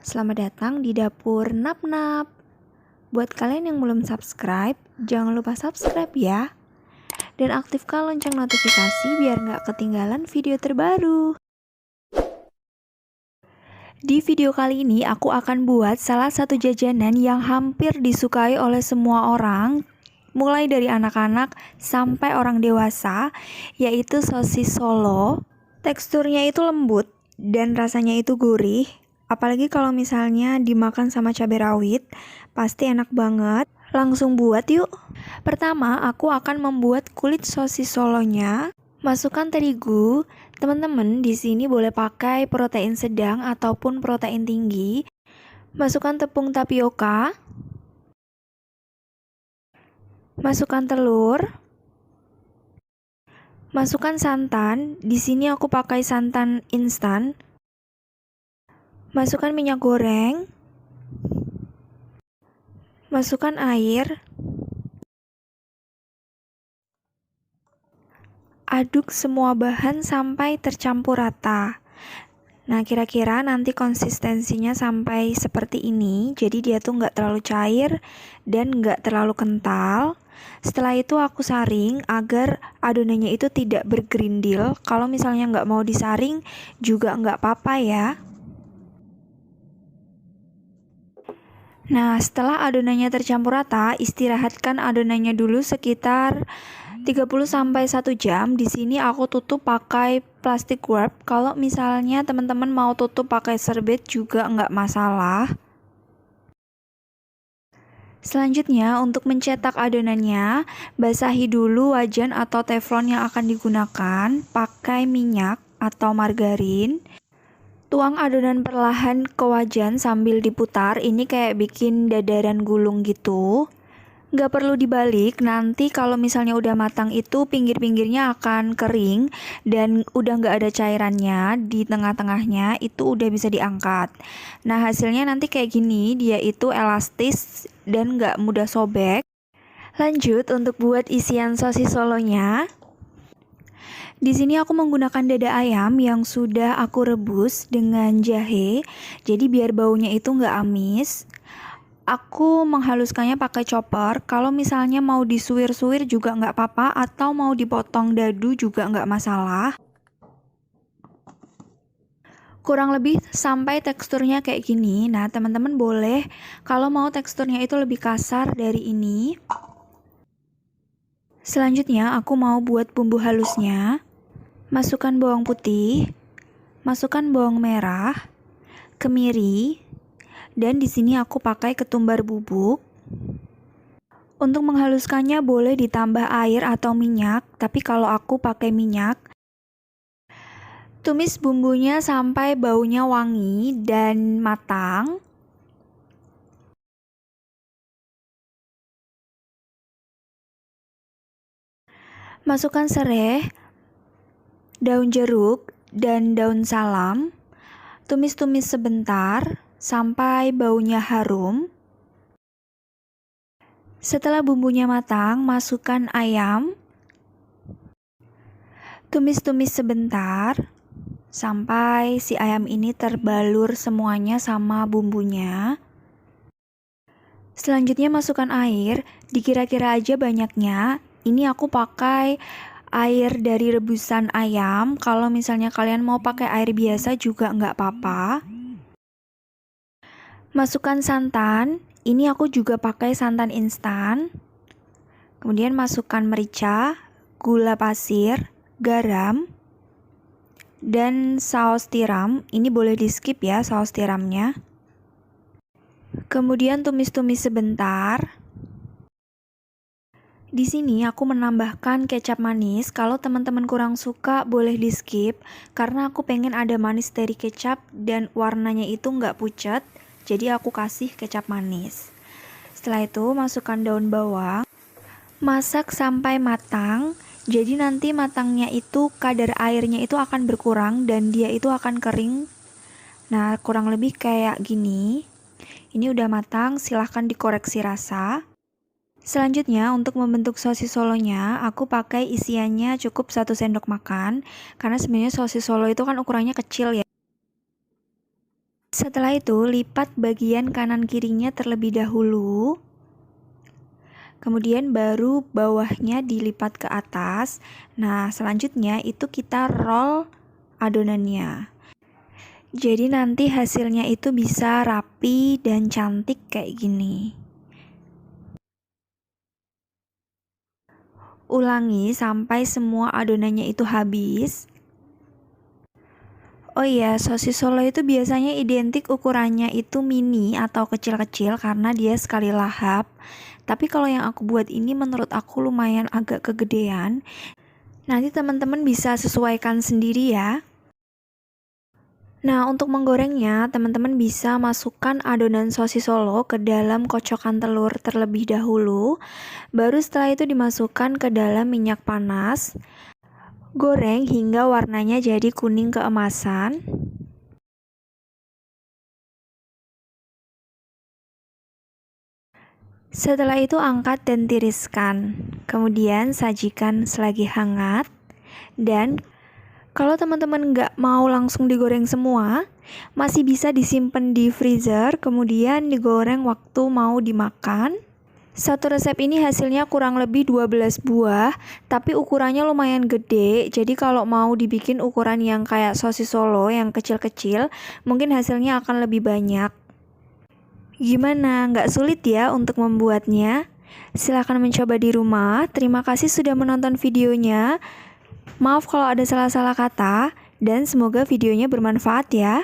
Selamat datang di dapur Nap-Nap. Buat kalian yang belum subscribe, jangan lupa subscribe ya. Dan aktifkan lonceng notifikasi biar nggak ketinggalan video terbaru. Di video kali ini aku akan buat salah satu jajanan yang hampir disukai oleh semua orang, mulai dari anak-anak sampai orang dewasa, yaitu sosis Solo. Teksturnya itu lembut dan rasanya itu gurih. Apalagi kalau misalnya dimakan sama cabai rawit, pasti enak banget. Langsung buat yuk. Pertama, aku akan membuat kulit sosis solonya. Masukkan terigu. Teman-teman di sini boleh pakai protein sedang ataupun protein tinggi. Masukkan tepung tapioka. Masukkan telur. Masukkan santan. Di sini aku pakai santan instan. Masukkan minyak goreng. Masukkan air. Aduk semua bahan sampai tercampur rata. Nah, kira-kira nanti konsistensinya sampai seperti ini. Jadi dia tuh nggak terlalu cair dan nggak terlalu kental. Setelah itu aku saring agar adonannya itu tidak bergerindil. Kalau misalnya nggak mau disaring juga nggak apa-apa ya. Nah, setelah adonannya tercampur rata, istirahatkan adonannya dulu sekitar 30-1 jam. Di sini aku tutup pakai plastik wrap. Kalau misalnya teman-teman mau tutup pakai serbet juga nggak masalah. Selanjutnya, untuk mencetak adonannya, basahi dulu wajan atau teflon yang akan digunakan, pakai minyak atau margarin. Tuang adonan perlahan ke wajan sambil diputar, ini kayak bikin dadaran gulung gitu. Nggak perlu dibalik, nanti kalau misalnya udah matang itu pinggir-pinggirnya akan kering dan udah nggak ada cairannya di tengah-tengahnya, itu udah bisa diangkat. Nah, hasilnya nanti kayak gini, dia itu elastis dan nggak mudah sobek. Lanjut untuk buat isian sosis solonya. Di sini aku menggunakan dada ayam yang sudah aku rebus dengan jahe, jadi biar baunya itu nggak amis. Aku menghaluskannya pakai chopper. Kalau misalnya mau disuir-suir juga nggak apa-apa, atau mau dipotong dadu juga nggak masalah. Kurang lebih sampai teksturnya kayak gini. Nah, teman-teman boleh kalau mau teksturnya itu lebih kasar dari ini. Selanjutnya aku mau buat bumbu halusnya. Masukkan bawang putih, masukkan bawang merah, kemiri, dan di sini aku pakai ketumbar bubuk. Untuk menghaluskannya boleh ditambah air atau minyak, tapi kalau aku pakai minyak. Tumis bumbunya sampai baunya wangi dan matang. Masukkan serai, daun jeruk, dan daun salam. Tumis-tumis sebentar sampai baunya harum. Setelah bumbunya matang, masukkan ayam. Tumis-tumis sebentar sampai si ayam ini terbalur semuanya sama bumbunya. Selanjutnya masukkan air, dikira-kira aja banyaknya. Ini aku pakai air dari rebusan ayam. Kalau misalnya kalian mau pakai air biasa juga nggak apa-apa. Masukkan santan. Ini aku juga pakai santan instan. Kemudian masukkan merica, gula pasir, garam, dan saus tiram. Ini boleh di skip ya saus tiramnya. Kemudian tumis-tumis sebentar. Di sini aku menambahkan kecap manis. Kalau teman-teman kurang suka boleh di skip, karena aku pengen ada manis dari kecap dan warnanya itu nggak pucat. Jadi aku kasih kecap manis. Setelah itu masukkan daun bawang. Masak sampai matang. Jadi nanti matangnya itu kadar airnya itu akan berkurang dan dia itu akan kering. Nah, kurang lebih kayak gini. Ini udah matang, silahkan dikoreksi rasa. Selanjutnya untuk membentuk sosis solonya, aku pakai isiannya cukup 1 sendok makan. Karena sebenarnya sosis solo itu kan ukurannya kecil ya. Setelah itu, lipat bagian kanan kirinya terlebih dahulu. Kemudian baru bawahnya dilipat ke atas. Nah, selanjutnya itu kita roll adonannya. Jadi nanti hasilnya itu bisa rapi dan cantik kayak gini. Ulangi sampai semua adonannya itu habis. Oh iya, sosis Solo itu biasanya identik ukurannya itu mini atau kecil-kecil karena dia sekali lahap. Tapi kalau yang aku buat ini menurut aku lumayan agak kegedean. Nanti teman-teman bisa sesuaikan sendiri ya. Nah, untuk menggorengnya, teman-teman bisa masukkan adonan sosis Solo ke dalam kocokan telur terlebih dahulu. Baru setelah itu dimasukkan ke dalam minyak panas. Goreng hingga warnanya jadi kuning keemasan. Setelah itu angkat dan tiriskan. Kemudian sajikan selagi hangat. Dan kalau teman-teman nggak mau langsung digoreng semua, masih bisa disimpan di freezer, kemudian digoreng waktu mau dimakan. Satu resep ini hasilnya kurang lebih 12 buah, tapi ukurannya lumayan gede, jadi kalau mau dibikin ukuran yang kayak sosis Solo yang kecil-kecil, mungkin hasilnya akan lebih banyak. Gimana, nggak sulit ya untuk membuatnya? Silahkan mencoba di rumah. Terima kasih sudah menonton videonya. Maaf kalau ada salah-salah kata, dan semoga videonya bermanfaat ya.